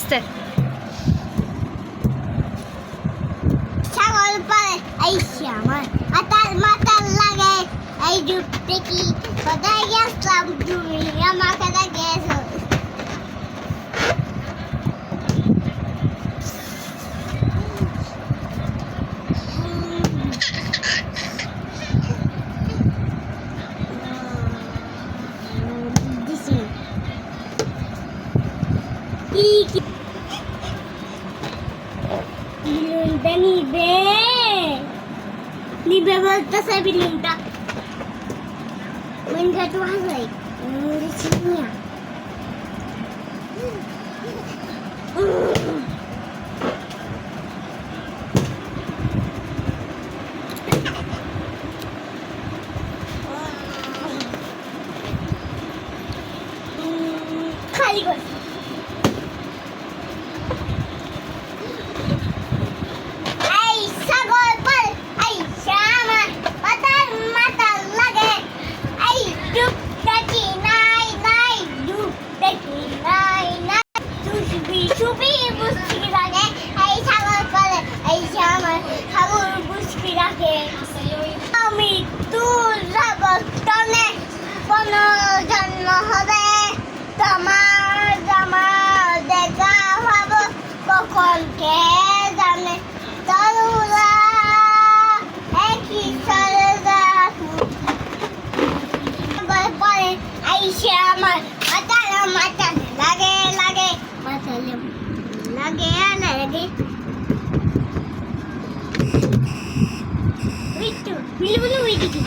আস্তে ছাগল পালে আইসা আমার মাতাল মাতাল লাগে এই যুগ থেকে কোথায় গেছিলাম তুমি আমাকে গেছো নিবে বলতেছে বিল্ডিংটা উইন্ডো তো আছে চিনিয়া খালি করে আমি তোর জন্মে কোনো জন্ম হবে তোমার জামার দেখা হব কখন কে জানে তরুরা একই সরে পরে আইসে আমার মাথা লাগে লাগে মাথা লাগে লাগে বিলবুল উইটি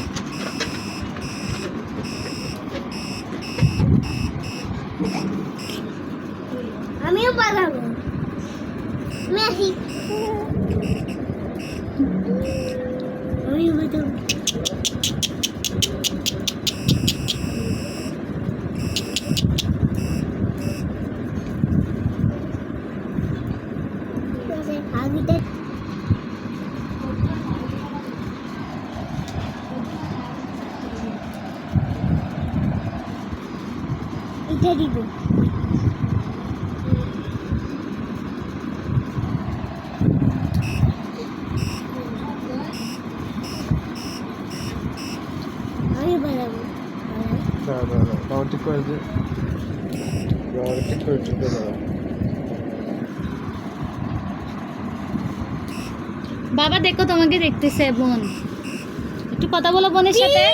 আমিও পালাবো মেসি আমি বলতে আগে এটা দিব আমি বানাবো ঠিক করে যে ঠিক করে ঠিক করে বাবা দেখো তোমাকে দেখতেছে বোন একটু কথা বলো বোনের সাথে